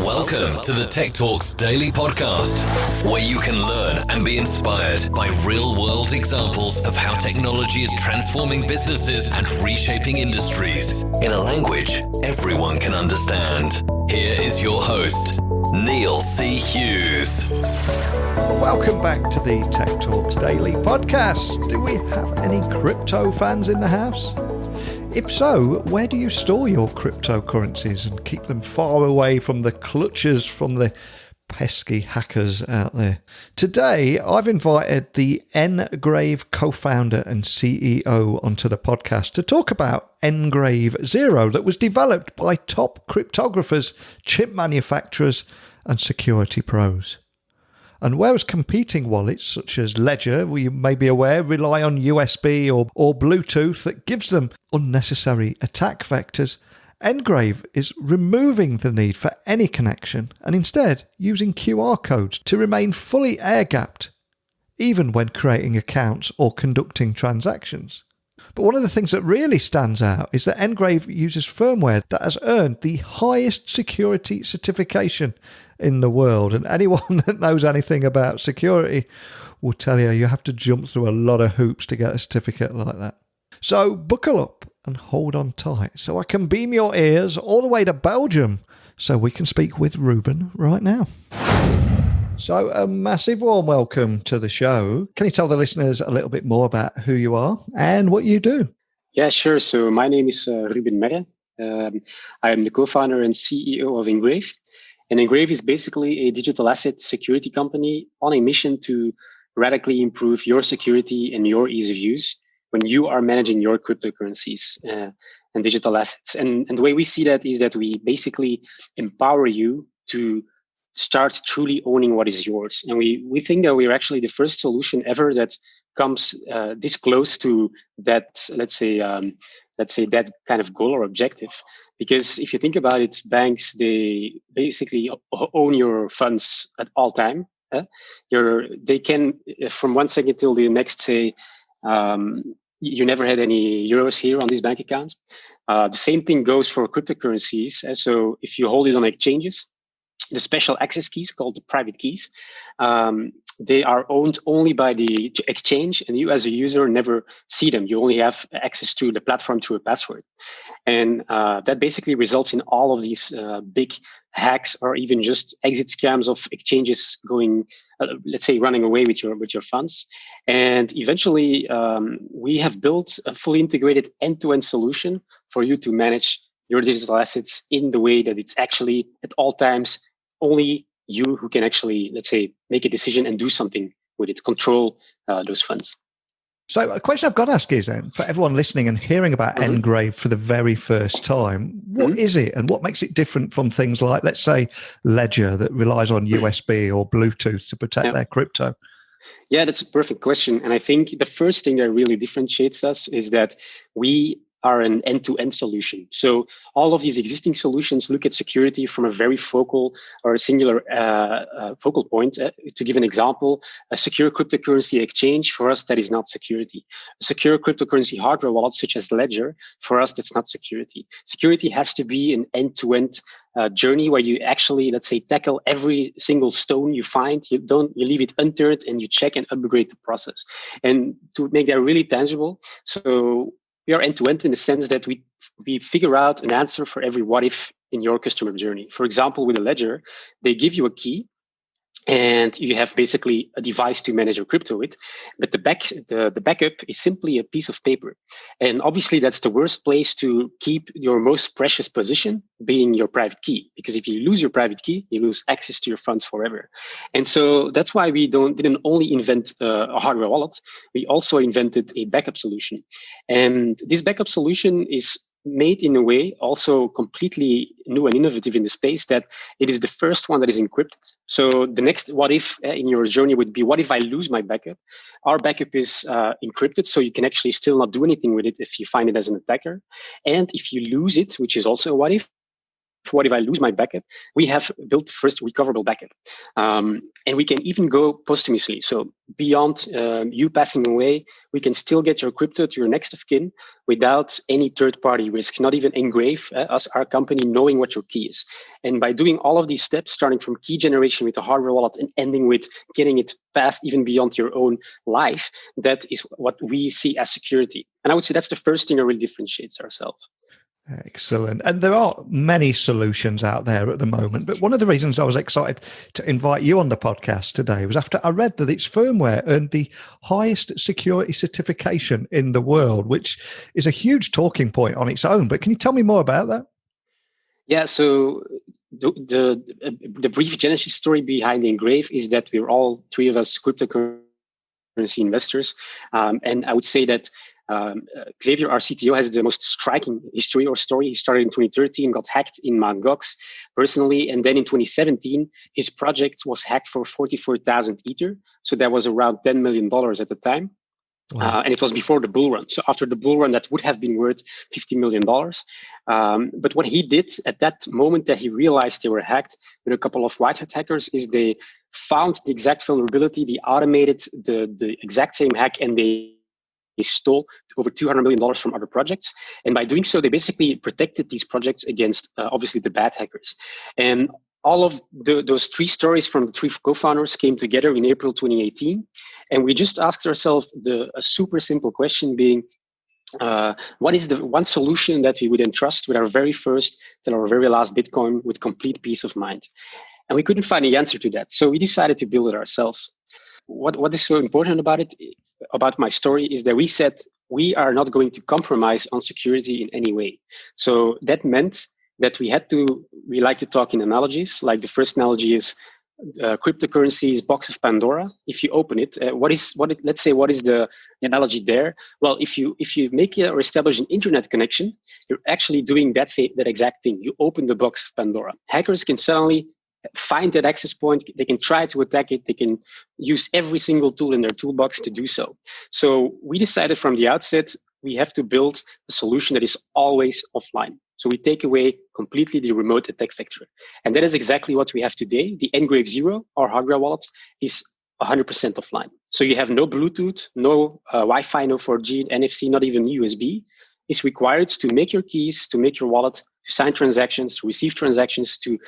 Welcome to the Tech Talks Daily Podcast, where you can learn and be inspired by real-world examples of how technology is transforming businesses and reshaping industries in a language everyone can understand. Here is your host, Neil C. Hughes. Welcome back to the Tech Talks Daily Podcast. Do we have any crypto fans in the house? If so, where do you store your cryptocurrencies and keep them far away from the clutches from the pesky hackers out there? Today, I've invited the NGRAVE co-founder and CEO onto the podcast to talk about NGRAVE Zero that was developed by top cryptographers, chip manufacturers, and security pros. And whereas competing wallets such as Ledger, you may be aware, rely on USB or Bluetooth that gives them unnecessary attack vectors, NGRAVE is removing the need for any connection and instead using QR codes to remain fully air-gapped, even when creating accounts or conducting transactions. But one of the things that really stands out is that NGRAVE uses firmware that has earned the highest security certification in the world. And anyone that knows anything about security will tell you have to jump through a lot of hoops to get a certificate like that. So buckle up and hold on tight so I can beam your ears all the way to Belgium so we can speak with Ruben right now. So a massive warm welcome to the show. Can you tell the listeners a little bit more about who you are and what you do? Yeah, sure. So my name is Ruben. I am the co-founder and CEO of Inbrief. And Inbrief is basically a digital asset security company on a mission to radically improve your security and your ease of use when you are managing your cryptocurrencies and digital assets. And the way we see that is that we basically empower you to start truly owning what is yours. And we think that we're actually the first solution ever that comes this close to that, let's say that kind of goal or objective. Because if you think about it, banks, they basically own your funds at all time. They can, from 1 second till the next, say, you never had any euros here on these bank accounts. The same thing goes for cryptocurrencies. So if you hold it on exchanges, the special access keys called the private keys, they are owned only by the exchange, and you as a user never see them. You only have access to the platform through a password. And that basically results in all of these big hacks or even just exit scams of exchanges going, let's say, running away with your funds. And eventually, we have built a fully integrated end-to-end solution for you to manage your digital assets in the way that it's actually at all times only you who can actually, let's say, make a decision and do something with it, control those funds. So a question I've got to ask is then, for everyone listening and hearing about NGRAVE for the very first time, what is it and what makes it different from things like, let's say, Ledger that relies on USB or Bluetooth to protect their crypto? Yeah, that's a perfect question. And I think the first thing that really differentiates us is that we are an end-to-end solution. So all of these existing solutions look at security from a very focal or a singular focal point. To give an example, a secure cryptocurrency exchange, for us, that is not security. A secure cryptocurrency hardware wallet, such as Ledger, for us, that's not security. Security has to be an end-to-end journey where you actually, let's say, tackle every single stone you find. You leave it unturned and you check and upgrade the process. And to make that really tangible, so we are end-to-end in the sense that we figure out an answer for every what if in your customer journey. For example, with a Ledger, they give you a key and you have basically a device to manage your crypto with. But the backup is simply a piece of paper. And obviously, that's the worst place to keep your most precious possession, being your private key. Because if you lose your private key, you lose access to your funds forever. And so that's why we didn't only invent a hardware wallet, we also invented a backup solution. And this backup solution is made in a way also completely new and innovative in the space that it is the first one that is encrypted. So the next what if in your journey would be, what if I lose my backup? Our backup is encrypted, so you can actually still not do anything with it if you find it as an attacker. And if you lose it, which is also a what if, what if I lose my backup? We have built the first recoverable backup. And we can even go posthumously. So beyond you passing away, we can still get your crypto to your next of kin without any third-party risk, not even NGRAVE, us, our company, knowing what your key is. And by doing all of these steps, starting from key generation with a hardware wallet and ending with getting it passed even beyond your own life, that is what we see as security. And I would say that's the first thing that really differentiates ourselves. Excellent. And there are many solutions out there at the moment. But one of the reasons I was excited to invite you on the podcast today was after I read that its firmware earned the highest security certification in the world, which is a huge talking point on its own. But can you tell me more about that? Yeah, so the brief genesis story behind the NGRAVE is that we're all three of us cryptocurrency investors. And I would say that Xavier, our CTO, has the most striking history or story. He started in 2013, got hacked in Mt. Gox personally. And then in 2017, his project was hacked for 44,000 Ether. So that was around $10 million at the time. Wow. And it was before the bull run. So after the bull run, that would have been worth $50 million. But what he did at that moment that he realized they were hacked with a couple of white hat hackers is they found the exact vulnerability, they automated the exact same hack, and they stole over $200 million from other projects. And by doing so, they basically protected these projects against, obviously, the bad hackers. And all of those three stories from the three co-founders came together in April 2018. And we just asked ourselves a super simple question being, what is the one solution that we would entrust with our very first till our very last Bitcoin with complete peace of mind? And we couldn't find the answer to that. So we decided to build it ourselves. What is so important about it, about my story, is that we said we are not going to compromise on security in any way. So that meant that we like to talk in analogies. Like the first analogy is cryptocurrencies box of Pandora. If you open it, let's say what is the analogy there? Well, if you make or establish an internet connection, you're actually doing that exact thing. You open the box of Pandora. Hackers can suddenly find that access point. They can try to attack it. They can use every single tool in their toolbox to do so. So we decided from the outset, we have to build a solution that is always offline. So we take away completely the remote attack vector. And that is exactly what we have today. The NGRAVE Zero, our hardware wallet, is 100% offline. So you have no Bluetooth, no Wi-Fi, no 4G, NFC, not even USB. It's required to make your keys, to make your wallet, to sign transactions, to receive transactions, to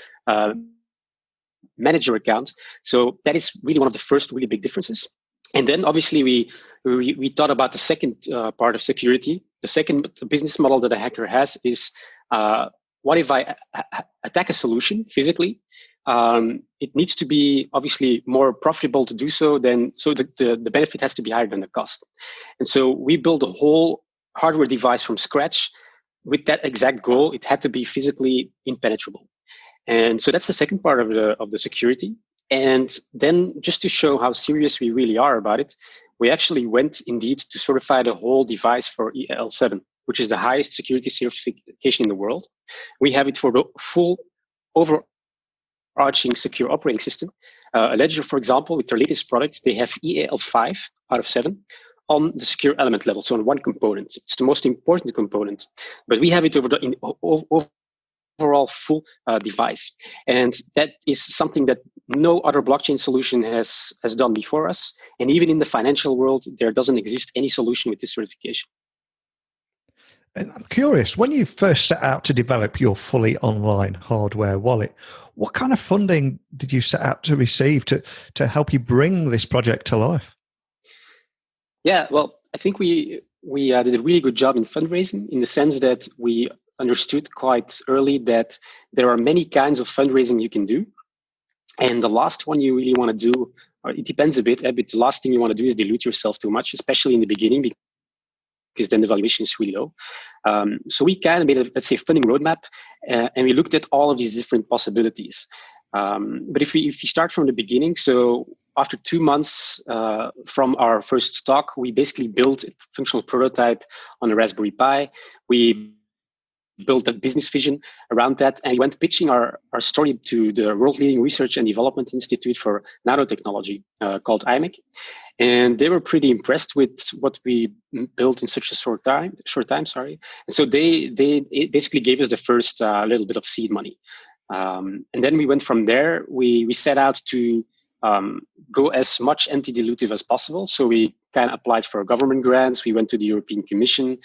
manage your account. So that is really one of the first really big differences. And then obviously we thought about the second part of security. The second business model that a hacker has is, what if I attack a solution physically? It needs to be obviously more profitable to do so, so the benefit has to be higher than the cost. And so we built a whole hardware device from scratch with that exact goal. It had to be physically impenetrable. And so that's the second part of the security. And then just to show how serious we really are about it, we actually went indeed to certify the whole device for EL7, which is the highest security certification in the world. We have it for the full overarching secure operating system. A Ledger, for example, with their latest product, they have EAL5 out of 7 on the secure element level, so on one component. It's the most important component. But we have it over the overall full device. And that is something that no other blockchain solution has done before us. And even in the financial world, there doesn't exist any solution with this certification. And I'm curious, when you first set out to develop your fully online hardware wallet, what kind of funding did you set out to receive to help you bring this project to life? Yeah, well, I think we did a really good job in fundraising, in the sense that we understood quite early that there are many kinds of fundraising you can do. And the last one you really want to do, or it depends a bit, but the last thing you want to do is dilute yourself too much, especially in the beginning, because then the valuation is really low. So we kind of made a funding roadmap, and we looked at all of these different possibilities. But if we start from the beginning, so after 2 months from our first talk, we basically built a functional prototype on a Raspberry Pi. We built a business vision around that, and we went pitching our story to the world-leading research and development institute for nanotechnology called IMEC. And they were pretty impressed with what we built in such a short time. And so they basically gave us the first little bit of seed money. And then we went from there. We set out to go as much anti-dilutive as possible. So we kind of applied for government grants. We went to the European Commission.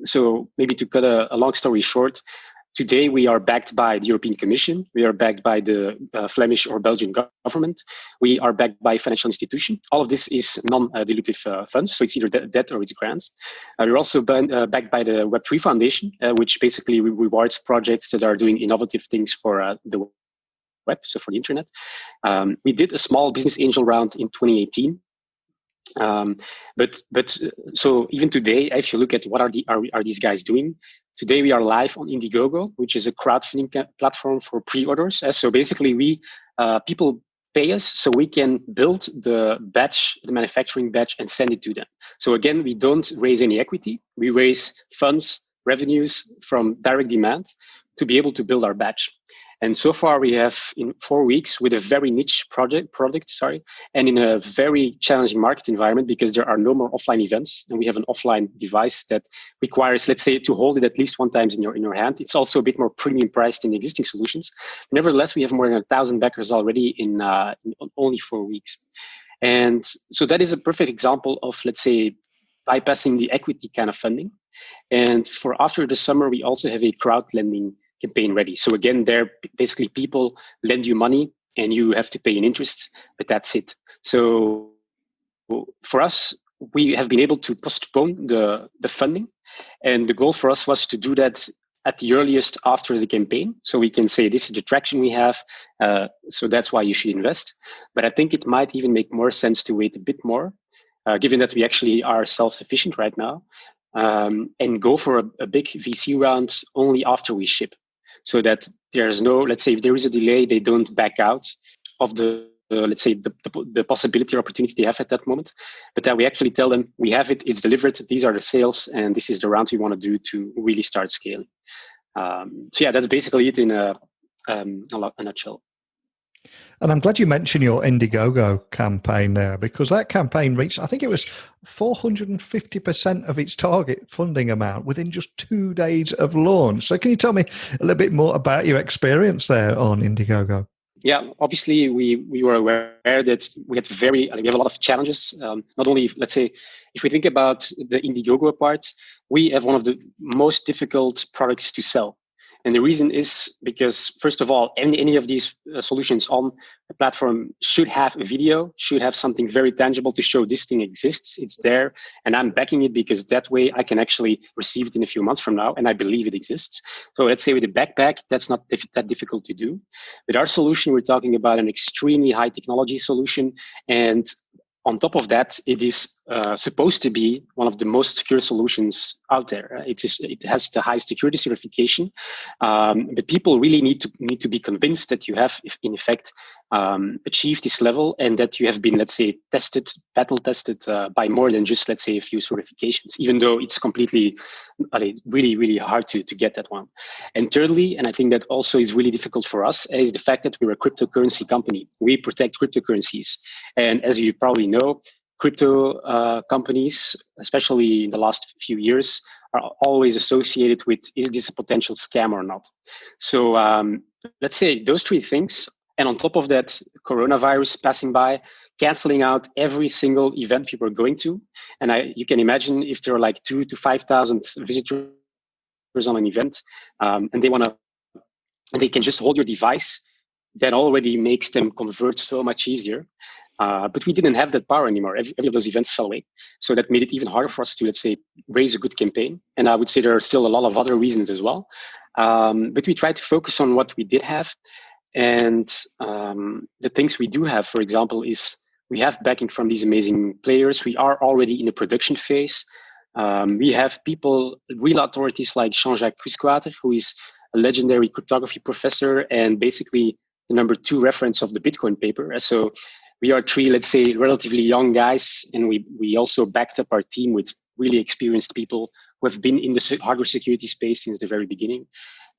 So maybe to cut a long story short, today we are backed by the European Commission. We are backed by the Flemish or Belgian government. We are backed by a financial institution. All of this is non-dilutive funds. So it's either debt or it's grants. We're also backed by the Web3 Foundation, which basically rewards projects that are doing innovative things for the web, so for the internet. We did a small business angel round in 2018. But so even today, if you look at what are these guys doing, today we are live on IndieGo, which is a crowdfunding platform for pre-orders. So basically, people pay us so we can build the manufacturing batch, and send it to them. So again, we don't raise any equity. We raise funds, revenues from direct demand to be able to build our batch. And so far we have, in 4 weeks, with a very niche product, and in a very challenging market environment, because there are no more offline events, and we have an offline device that requires, let's say, to hold it at least one time in your hand. It's also a bit more premium priced than the existing solutions. Nevertheless, we have more than 1,000 backers already in only 4 weeks. And so that is a perfect example of, let's say, bypassing the equity kind of funding. And for after the summer, we also have a crowd lending campaign ready. So again, there basically people lend you money and you have to pay an interest, but that's it. So for us, we have been able to postpone the funding, and the goal for us was to do that at the earliest after the campaign. So we can say, this is the traction we have, so that's why you should invest. But I think it might even make more sense to wait a bit more, given that we actually are self-sufficient right now, and go for a big VC round only after we ship. So that there's no, let's say, if there is a delay, they don't back out of let's say, the possibility or opportunity they have at that moment, but that we actually tell them, we have it, it's delivered, these are the sales, and this is the round we want to do to really start scaling. So yeah, that's basically it in a nutshell. And I'm glad you mentioned your Indiegogo campaign there, because that campaign reached, I think it was 450% of its target funding amount within just 2 days of launch. So can you tell me a little bit more about your experience there on Indiegogo? Yeah, obviously we were aware that we have a lot of challenges. Not only, let's say, if we think about the Indiegogo part, we have one of the most difficult products to sell. And the reason is because, first of all, any of these solutions on the platform should have a video, should have something very tangible to show this thing exists, it's there, and I'm backing it because that way I can actually receive it in a few months from now, and I believe it exists. So let's say with a backpack, that's not that difficult to do. With our solution, we're talking about an extremely high technology solution, and on top of that, it is supposed to be one of the most secure solutions out there. It has the highest security certification, but people really need to be convinced that you have, in effect, achieved this level, and that you have been, let's say, battle tested by more than just, let's say, a few certifications. Even though it's completely, really, really hard to get that one. And thirdly, and I think that also is really difficult for us, is the fact that we're a cryptocurrency company. We protect cryptocurrencies, and as you probably know, crypto companies, especially in the last few years, are always associated with, is this a potential scam or not? So let's say those three things, and on top of that, coronavirus passing by, canceling out every single event we were going to. And you can imagine if there are like 2,000 to 5,000 visitors on an event, and they can just hold your device, that already makes them convert so much easier. But we didn't have that power anymore. Every of those events fell away. So that made it even harder for us to, let's say, raise a good campaign. And I would say there are still a lot of other reasons as well. But we tried to focus on what we did have. And the things we do have, for example, is we have backing from these amazing players. We are already in a production phase. We have people, real authorities like Jean-Jacques Quisquater, who is a legendary cryptography professor and basically the number 2 reference of the Bitcoin paper. So we are 3, let's say, relatively young guys, and we also backed up our team with really experienced people we've been in the hardware security space since the very beginning.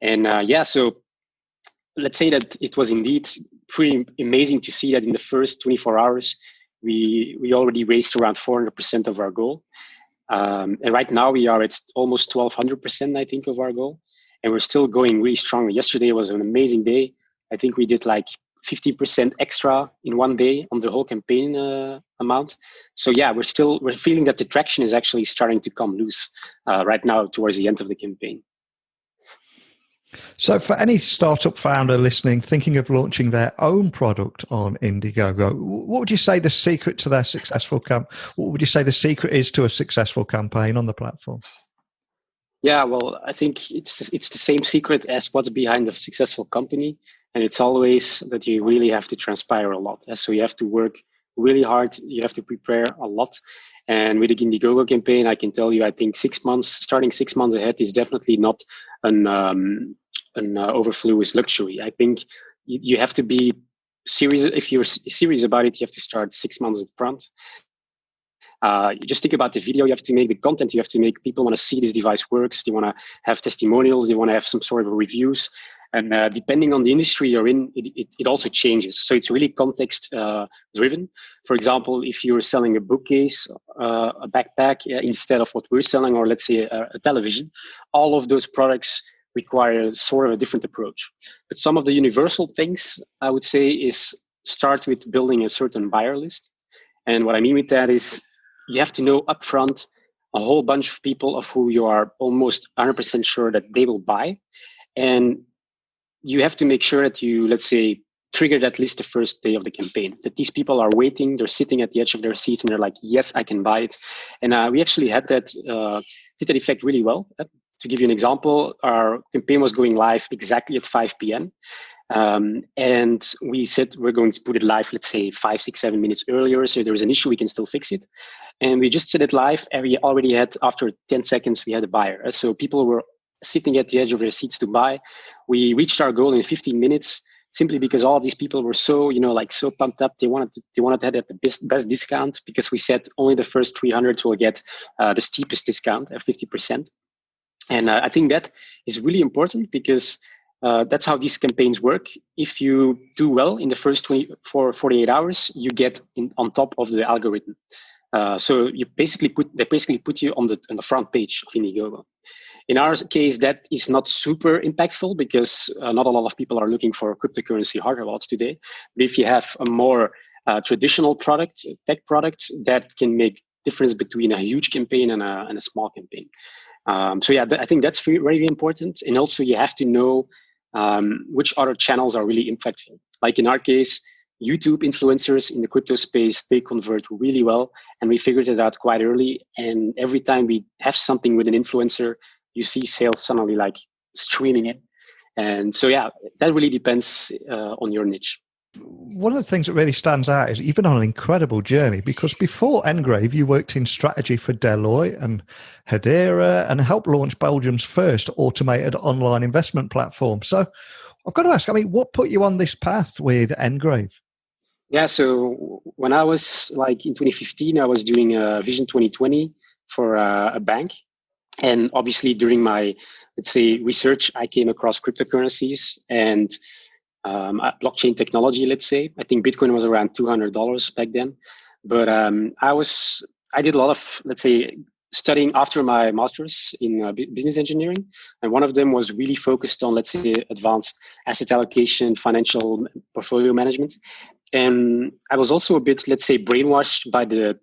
And so let's say that it was indeed pretty amazing to see that in the first 24 hours, we already raised around 400% of our goal. And right now we are at almost 1200%, I think, of our goal. And we're still going really strongly. Yesterday was an amazing day. I think we did like 50% extra in one day on the whole campaign amount. So yeah, we're feeling that the traction is actually starting to come loose right now towards the end of the campaign. So for any startup founder listening, thinking of launching their own product on Indiegogo, what would you say the secret to their successful what would you say the secret is to a successful campaign on the platform? Yeah, well, I think it's the same secret as what's behind a successful company. And it's always that you really have to transpire a lot. So you have to work really hard. You have to prepare a lot. And with the Indiegogo campaign, I can tell you, I think starting 6 months ahead is definitely not an overfluous luxury. I think you have to be serious. If you're serious about it, you have to start 6 months up front. You just think about the video. You have to make the content. You have to make people want to see this device works. They want to have testimonials. They want to have some sort of reviews. And depending on the industry you're in, it also changes. So it's really context driven. For example, if you're selling a bookcase, a backpack, instead of what we're selling, or let's say a television, all of those products require sort of a different approach. But some of the universal things I would say is start with building a certain buyer list. And what I mean with that is you have to know upfront a whole bunch of people of who you are almost 100% sure that they will buy. And you have to make sure that you, let's say, trigger that list the first day of the campaign, that these people are waiting, they're sitting at the edge of their seats and they're like, yes, I can buy it. And we actually had did that effect really well. To give you an example, our campaign was going live exactly at 5 p.m. And we said we're going to put it live, let's say 5, 6, 7 minutes earlier. So if there's an issue, we can still fix it. And we just set it live and we already had, after 10 seconds, we had a buyer. So people were sitting at the edge of their seats to buy. We reached our goal in 15 minutes simply because all these people were so, so pumped up. They wanted to have the best discount because we said only the first 300 will get the steepest discount at 50%. And I think that is really important because that's how these campaigns work. If you do well in the first 48 hours, you get on top of the algorithm. So they basically put you on the front page of Indiegogo. In our case, that is not super impactful because not a lot of people are looking for cryptocurrency hardware wallets today. But if you have a more traditional product, tech product, that can make difference between a huge campaign and a small campaign. I think that's very important. And also you have to know which other channels are really impactful. Like in our case, YouTube influencers in the crypto space, they convert really well. And we figured it out quite early. And every time we have something with an influencer, you see sales suddenly like streaming in. And so, that really depends on your niche. One of the things that really stands out is you've been on an incredible journey because before NGRAVE, you worked in strategy for Deloitte and Hedera and helped launch Belgium's first automated online investment platform. So I've got to ask, what put you on this path with NGRAVE? Yeah, so when I was like in 2015, I was doing a Vision 2020 for a bank. And obviously during my, let's say, research, I came across cryptocurrencies and blockchain technology, let's say. I think Bitcoin was around $200 back then. But I did a lot of, let's say, studying after my master's in business engineering. And one of them was really focused on, let's say, advanced asset allocation, financial portfolio management. And I was also a bit, let's say, brainwashed by the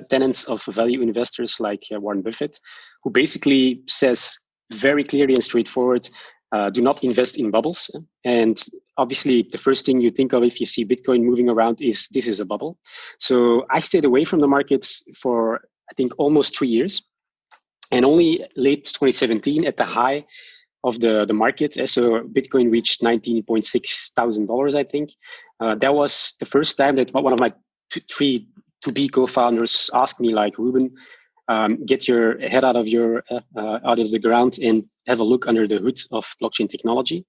tenets of value investors like Warren Buffett, who basically says very clearly and straightforward, do not invest in bubbles. And obviously, the first thing you think of if you see Bitcoin moving around is this is a bubble. So I stayed away from the markets for, I think, almost 3 years. And only late 2017, at the high of the market, so Bitcoin reached $19.6 thousand, I think. That was the first time that one of my three to-be co-founders asked me, like, Ruben, get your head out of the ground and have a look under the hood of blockchain technology.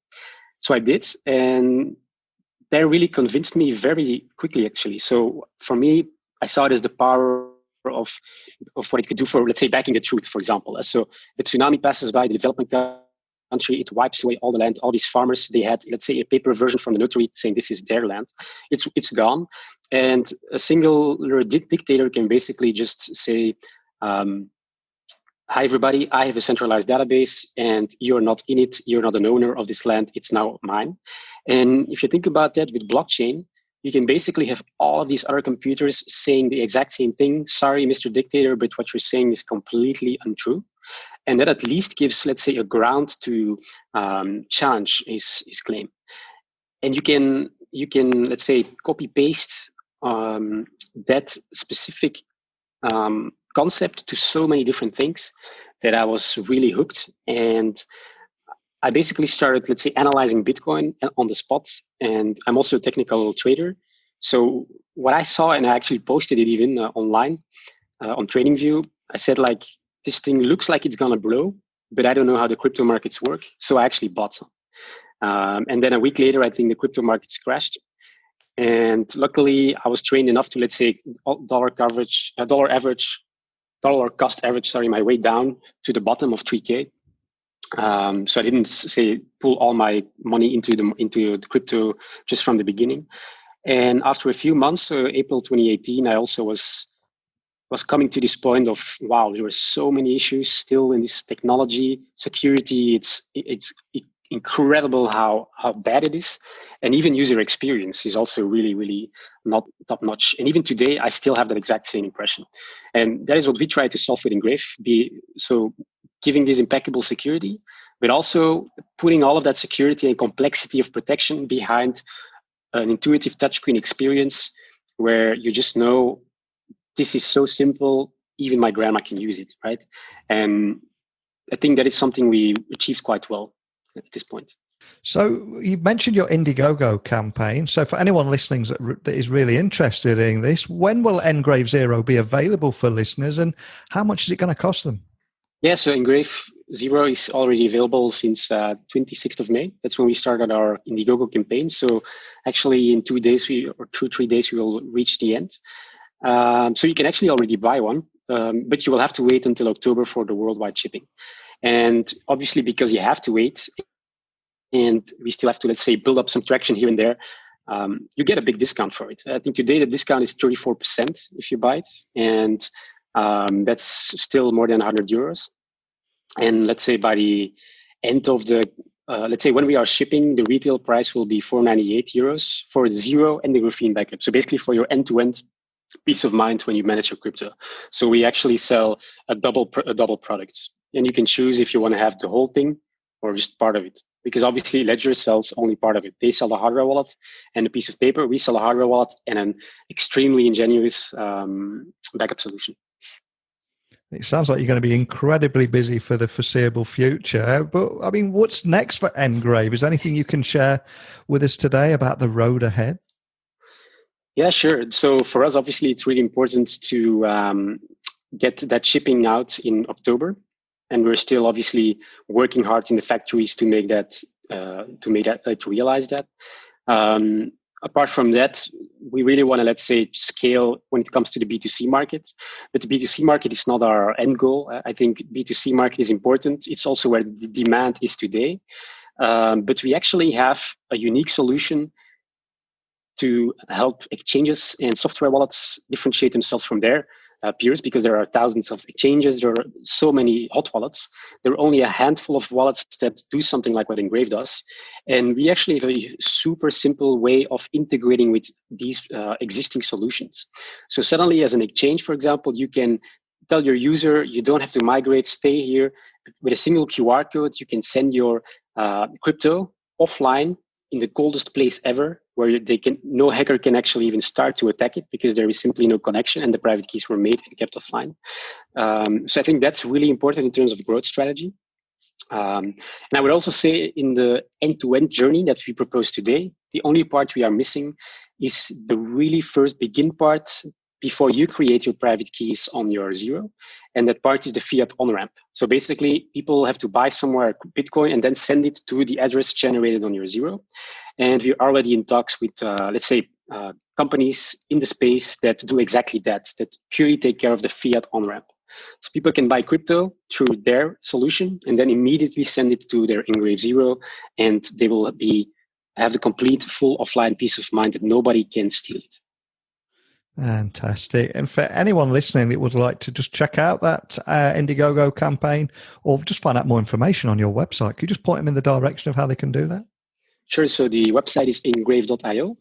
So I did, and that really convinced me very quickly, actually. So for me, I saw it as the power of what it could do for, let's say, backing the truth, for example. So the tsunami passes by the development country, it wipes away all the land. All these farmers, they had, let's say, a paper version from the notary saying this is their land. It's gone. And a single dictator can basically just say, hi, everybody, I have a centralized database and you're not in it. You're not an owner of this land. It's now mine. And if you think about that with blockchain, you can basically have all of these other computers saying the exact same thing. Sorry, Mr. Dictator, but what you're saying is completely untrue. And that at least gives, let's say, a ground to challenge his claim. And you can, let's say, copy paste that specific concept to so many different things that I was really hooked. And I basically started, let's say, analyzing Bitcoin on the spot. And I'm also a technical trader. So what I saw, and I actually posted it even online on TradingView, I said, like, this thing looks like it's going to blow, but I don't know how the crypto markets work. So I actually bought some. And then a week later, I think the crypto markets crashed. And luckily, I was trained enough to, let's say, dollar cost average, my way down to the bottom of 3K. So I didn't say pull all my money into the crypto just from the beginning. And after a few months, April 2018, I also was coming to this point of, wow, there were so many issues still in this technology, security. It's incredible how bad it is. And even user experience is also really, really not top notch. And even today, I still have that exact same impression. And that is what we try to solve with NGRAVE. So giving this impeccable security, but also putting all of that security and complexity of protection behind an intuitive touchscreen experience where you just know this is so simple, even my grandma can use it, right? And I think that is something we achieved quite well at this point. So you mentioned your Indiegogo campaign. So for anyone listening that is really interested in this, when will NGRAVE Zero be available for listeners and how much is it going to cost them? Yeah, so NGRAVE Zero is already available since 26th of May. That's when we started our Indiegogo campaign. So actually in 2 days, 2 or 3 days, we will reach the end. So you can actually already buy one, but you will have to wait until October for the worldwide shipping. And obviously, because you have to wait, and we still have to, let's say, build up some traction here and there, you get a big discount for it. I think today the discount is 34% if you buy it. And that's still more than 100 euros. And let's say by the end of the, let's say when we are shipping, the retail price will be 498 euros for Zero and the graphene backup. So basically for your end-to-end peace of mind when you manage your crypto. So we actually sell a double product. And you can choose if you want to have the whole thing or just part of it. Because obviously Ledger sells only part of it. They sell the hardware wallet and a piece of paper. We sell a hardware wallet and an extremely ingenious backup solution. It sounds like you're going to be incredibly busy for the foreseeable future. But I mean, what's next for NGRAVE? Is there anything you can share with us today about the road ahead? Yeah, sure. So for us, obviously, it's really important to get that shipping out in October. And we're still obviously working hard in the factories to make that, to realize that. Apart from that, we really want to, let's say, scale when it comes to the B2C market. But the B2C market is not our end goal. I think B2C market is important. It's also where the demand is today. But we actually have a unique solution to help exchanges and software wallets differentiate themselves from their peers, because there are thousands of exchanges. There are so many hot wallets. There are only a handful of wallets that do something like what NGRAVE does. And we actually have a super simple way of integrating with these existing solutions. So suddenly as an exchange, for example, you can tell your user, you don't have to migrate, stay here. With a single QR code, you can send your crypto offline in the coldest place ever, where no hacker can actually even start to attack it because there is simply no connection and the private keys were made and kept offline. So I think that's really important in terms of growth strategy. And I would also say in the end-to-end journey that we propose today, the only part we are missing is the really first begin part before you create your private keys on your Zero. And that part is the fiat on-ramp. So basically, people have to buy somewhere Bitcoin and then send it to the address generated on your Zero. And we're already in talks with, let's say, companies in the space that do exactly that purely take care of the fiat on-ramp. So people can buy crypto through their solution and then immediately send it to their NGRAVE 0, and they will have the complete full offline peace of mind that nobody can steal it. Fantastic. And for anyone listening that would like to just check out that Indiegogo campaign or just find out more information on your website, could you just point them in the direction of how they can do that? Sure. So the website is ingrave.io.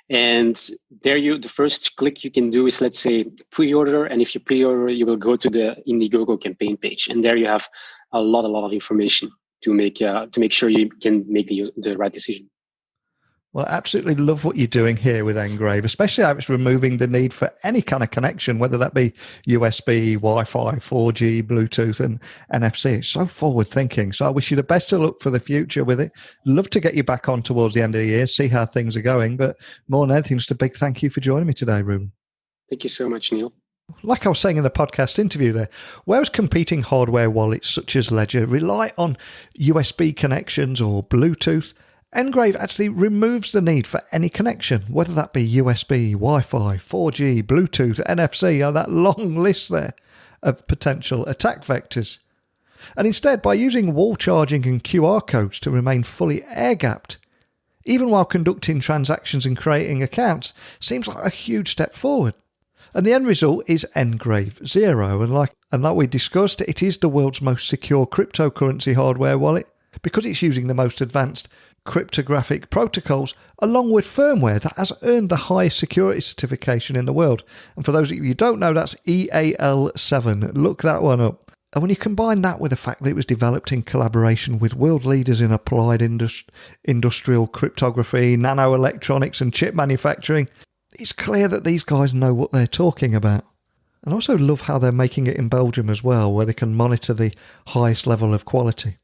And there the first click you can do is, let's say, pre-order. And if you pre-order, you will go to the Indiegogo campaign page. And there you have a lot of information to make sure you can make the right decision. Well, I absolutely love what you're doing here with NGRAVE, especially how it's removing the need for any kind of connection, whether that be USB, Wi-Fi, 4G, Bluetooth, and NFC. It's so forward thinking. So I wish you the best of luck for the future with it. Love to get you back on towards the end of the year, see how things are going. But more than anything, just a big thank you for joining me today, Ruben. Thank you so much, Neil. Like I was saying in the podcast interview there, whereas competing hardware wallets such as Ledger rely on USB connections or Bluetooth, NGRAVE actually removes the need for any connection, whether that be USB, Wi-Fi, 4G, Bluetooth, NFC, or that long list there of potential attack vectors. And instead, by using wall charging and QR codes to remain fully air-gapped, even while conducting transactions and creating accounts, seems like a huge step forward. And the end result is NGRAVE 0. And like we discussed, it is the world's most secure cryptocurrency hardware wallet because it's using the most advanced cryptographic protocols along with firmware that has earned the highest security certification in the world. And for those of you who don't know, that's EAL7. Look that one up. And when you combine that with the fact that it was developed in collaboration with world leaders in applied industrial cryptography, nanoelectronics and chip manufacturing, it's clear that these guys know what they're talking about. And I also love how they're making it in Belgium as well, where they can monitor the highest level of quality.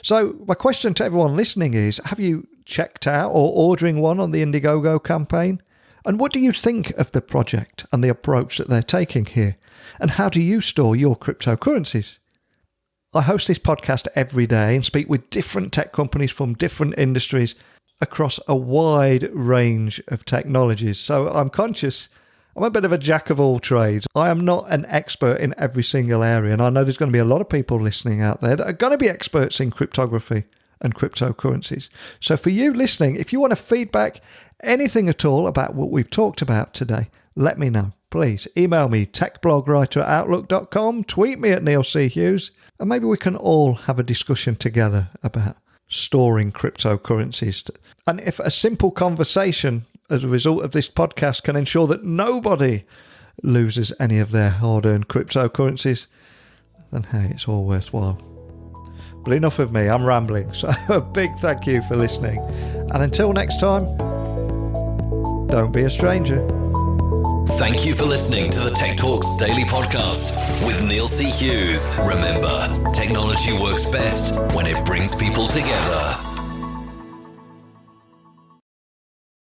So my question to everyone listening is, have you checked out or ordering one on the Indiegogo campaign? And what do you think of the project and the approach that they're taking here? And how do you store your cryptocurrencies? I host this podcast every day and speak with different tech companies from different industries across a wide range of technologies. So I'm conscious I'm a bit of a jack of all trades. I am not an expert in every single area, and I know there's going to be a lot of people listening out there that are going to be experts in cryptography and cryptocurrencies. So for you listening, if you want to feedback anything at all about what we've talked about today, let me know. Please email me, techblogwriter@outlook.com, tweet me at Neil C. Hughes, and maybe we can all have a discussion together about storing cryptocurrencies. And if a simple conversation as a result of this podcast can ensure that nobody loses any of their hard-earned cryptocurrencies, then hey, it's all worthwhile. But enough of me, I'm rambling. So a big thank you for listening. And until next time, don't be a stranger. Thank you for listening to the Tech Talks Daily Podcast with Neil C. Hughes. Remember, technology works best when it brings people together.